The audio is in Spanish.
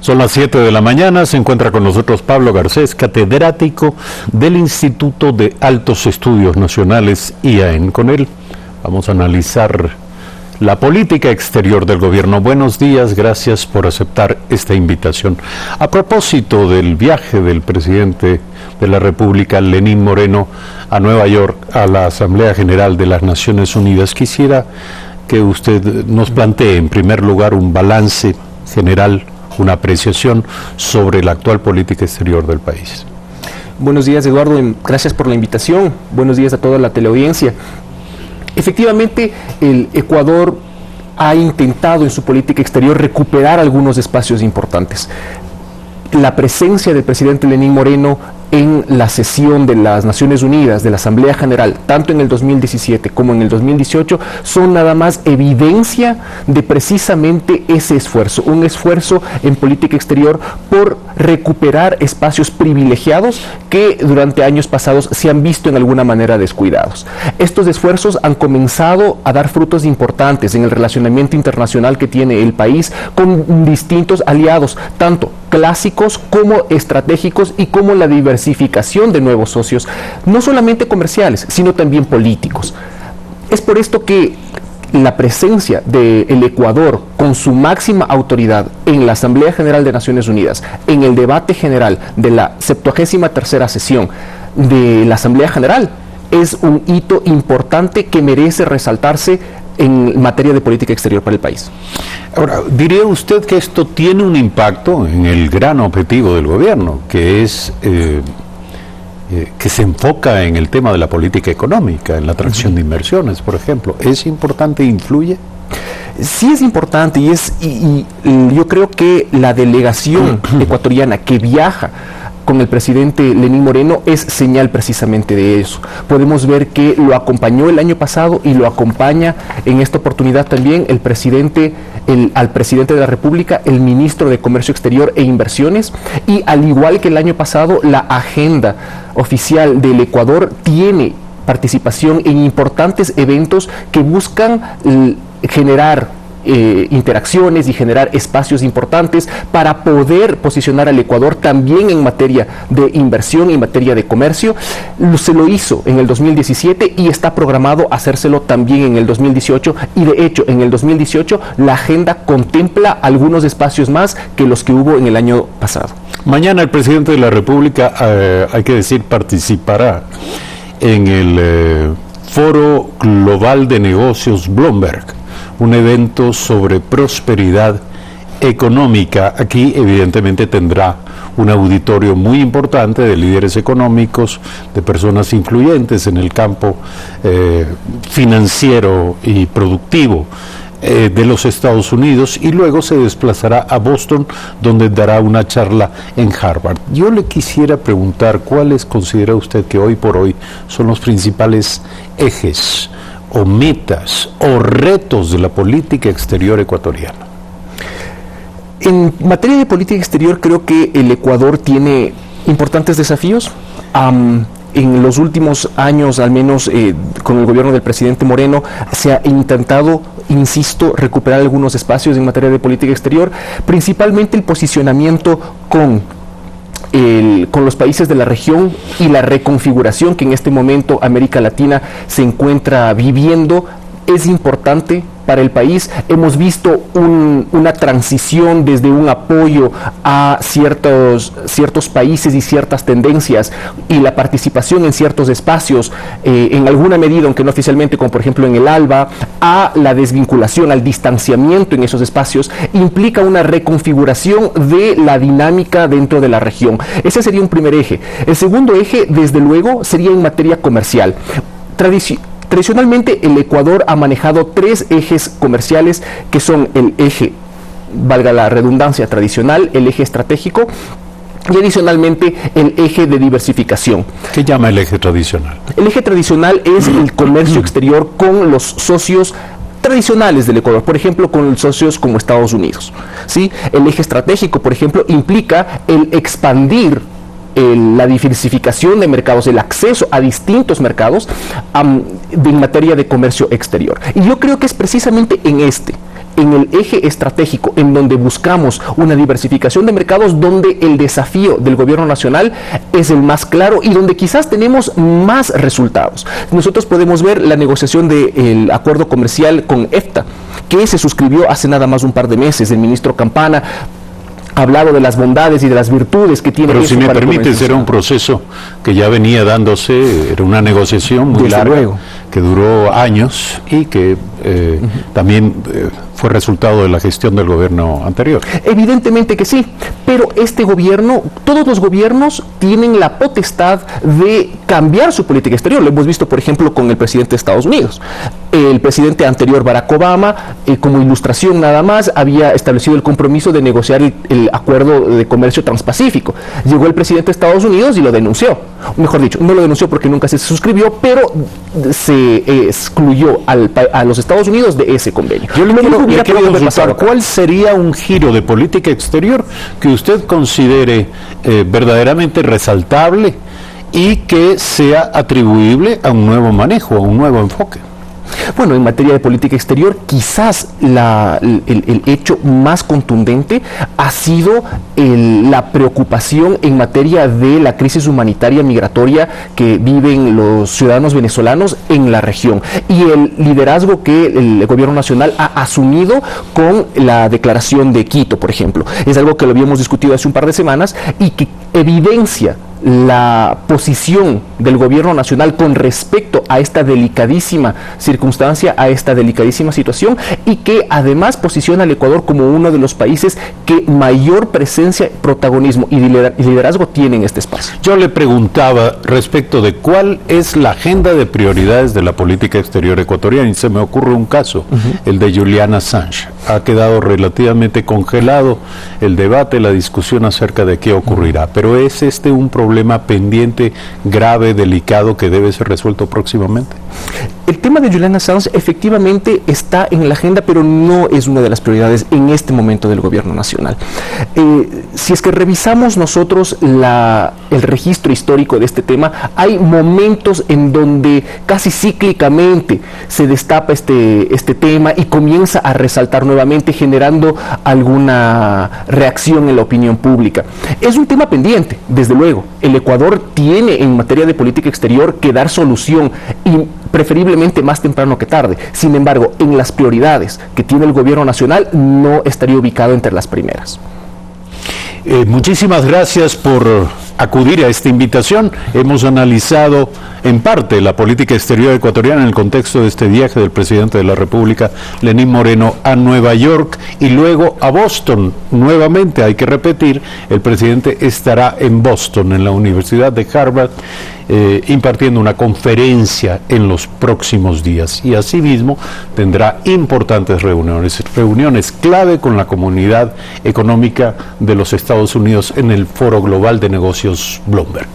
Son las 7 de la mañana, se encuentra con nosotros Pablo Garcés, catedrático del Instituto de Altos Estudios Nacionales, IAEN. Con él vamos a analizar la política exterior del gobierno. Buenos días, gracias por aceptar esta invitación. A propósito del viaje del presidente de la República, Lenín Moreno, a Nueva York, a la Asamblea General de las Naciones Unidas, quisiera que usted nos plantee en primer lugar un balance general, una apreciación sobre la actual política exterior del país. Buenos días, Eduardo, gracias por la invitación. Buenos días a toda la teleaudiencia. Efectivamente, el Ecuador ha intentado en su política exterior recuperar algunos espacios importantes. La presencia del presidente Lenín Moreno en la sesión de las Naciones Unidas, de la Asamblea General, tanto en el 2017 como en el 2018, son nada más evidencia de precisamente ese esfuerzo, un esfuerzo en política exterior por recuperar espacios privilegiados que durante años pasados se han visto en alguna manera descuidados. Estos esfuerzos han comenzado a dar frutos importantes en el relacionamiento internacional que tiene el país con distintos aliados, tanto clásicos como estratégicos y como la diversificación de nuevos socios, no solamente comerciales, sino también políticos. Es por esto que la presencia del Ecuador con su máxima autoridad en la Asamblea General de Naciones Unidas, en el debate general de la 73ª sesión de la Asamblea General, es un hito importante que merece resaltarse en materia de política exterior para el país. Ahora, ¿diría usted que esto tiene un impacto en el gran objetivo del gobierno, que es que se enfoca en el tema de la política económica, en la atracción de inversiones, por ejemplo? ¿Es importante e influye? Sí, es importante y yo creo que la delegación ecuatoriana que viaja con el presidente Lenín Moreno es señal precisamente de eso. Podemos ver que lo acompañó el año pasado y lo acompaña en esta oportunidad también al presidente de la República, el ministro de Comercio Exterior e Inversiones, y al igual que el año pasado, la agenda oficial del Ecuador tiene participación en importantes eventos que buscan generar interacciones y generar espacios importantes para poder posicionar al Ecuador también en materia de inversión y en materia de comercio. Se lo hizo en el 2017 y está programado hacérselo también en el 2018, y de hecho en el 2018 la agenda contempla algunos espacios más que los que hubo en el año pasado. Mañana el presidente de la República, hay que decir, participará en el Foro Global de Negocios Bloomberg, un evento sobre prosperidad económica. Aquí evidentemente tendrá un auditorio muy importante de líderes económicos, de personas influyentes en el campo financiero y productivo de los Estados Unidos, y luego se desplazará a Boston, donde dará una charla en Harvard. Yo le quisiera preguntar, ¿cuáles considera usted que hoy por hoy son los principales ejes o metas o retos de la política exterior ecuatoriana? En materia de política exterior, creo que el Ecuador tiene importantes desafíos. En los últimos años, al menos con el gobierno del presidente Moreno, se ha intentado, insisto, recuperar algunos espacios en materia de política exterior, principalmente el posicionamiento con los países de la región y la reconfiguración que en este momento América Latina se encuentra viviendo. Es importante para el país. Hemos visto una transición desde un apoyo a ciertos países y ciertas tendencias, y la participación en ciertos espacios, en alguna medida, aunque no oficialmente, como por ejemplo en el ALBA, a la desvinculación, al distanciamiento en esos espacios, implica una reconfiguración de la dinámica dentro de la región. Ese sería un primer eje. El segundo eje, desde luego, sería en materia comercial. Tradicionalmente el Ecuador ha manejado tres ejes comerciales, que son el eje, valga la redundancia, tradicional, el eje estratégico y adicionalmente el eje de diversificación. ¿Qué llama el eje tradicional? El eje tradicional es el comercio exterior con los socios tradicionales del Ecuador, por ejemplo, con socios como Estados Unidos, ¿sí? El eje estratégico, por ejemplo, implica el expandir la diversificación de mercados, el acceso a distintos mercados en materia de comercio exterior. Y yo creo que es precisamente en en el eje estratégico, en donde buscamos una diversificación de mercados, donde el desafío del gobierno nacional es el más claro y donde quizás tenemos más resultados. Nosotros podemos ver la negociación del acuerdo comercial con EFTA, que se suscribió hace nada más un par de meses. El ministro Campana ha hablado de las bondades y de las virtudes que tiene. Pero si me permites, era un proceso que ya venía dándose, era una negociación muy larga, que duró años y que también fue resultado de la gestión del gobierno anterior. Evidentemente que sí, pero este gobierno, todos los gobiernos tienen la potestad de cambiar su política exterior. Lo hemos visto, por ejemplo, con el presidente de Estados Unidos. El presidente anterior, Barack Obama, como ilustración nada más, había establecido el compromiso de negociar el acuerdo de comercio transpacífico. Llegó el presidente de Estados Unidos y lo denunció. Mejor dicho, no lo denunció porque nunca se suscribió, pero se excluyó a los Estados Unidos de ese convenio. Yo le quiero consultar, ¿cuál sería un giro de política exterior que usted considere verdaderamente resaltable y que sea atribuible a un nuevo manejo, a un nuevo enfoque? Bueno, en materia de política exterior, quizás el hecho más contundente ha sido la preocupación en materia de la crisis humanitaria migratoria que viven los ciudadanos venezolanos en la región y el liderazgo que el gobierno nacional ha asumido con la declaración de Quito, por ejemplo. Es algo que lo habíamos discutido hace un par de semanas y que evidencia la posición del gobierno nacional con respecto a esta delicadísima circunstancia, a esta delicadísima situación, y que además posiciona al Ecuador como uno de los países que mayor presencia, protagonismo y liderazgo tiene en este espacio. Yo le preguntaba respecto de cuál es la agenda de prioridades de la política exterior ecuatoriana y se me ocurre un caso, el de Julian Assange. Ha quedado relativamente congelado el debate, la discusión acerca de qué ocurrirá, pero ¿es este un problema pendiente, grave, delicado, que debe ser resuelto próximamente? El tema de Julian Assange efectivamente está en la agenda, pero no es una de las prioridades en este momento del gobierno nacional. Si es que revisamos nosotros el registro histórico de este tema, hay momentos en donde casi cíclicamente se destapa este tema y comienza a resaltar nuevamente, generando alguna reacción en la opinión pública. Es un tema pendiente, desde luego. El Ecuador tiene en materia de política exterior que dar solución y preferiblemente más temprano que tarde. Sin embargo, en las prioridades que tiene el gobierno nacional no estaría ubicado entre las primeras. Muchísimas gracias por acudir a esta invitación. Hemos analizado en parte la política exterior ecuatoriana en el contexto de este viaje del presidente de la República, Lenín Moreno, a Nueva York y luego a Boston. Nuevamente, hay que repetir, el presidente estará en Boston, en la Universidad de Harvard, impartiendo una conferencia en los próximos días y asimismo tendrá importantes reuniones clave con la comunidad económica de los Estados Unidos en el Foro Global de Negocios Bloomberg.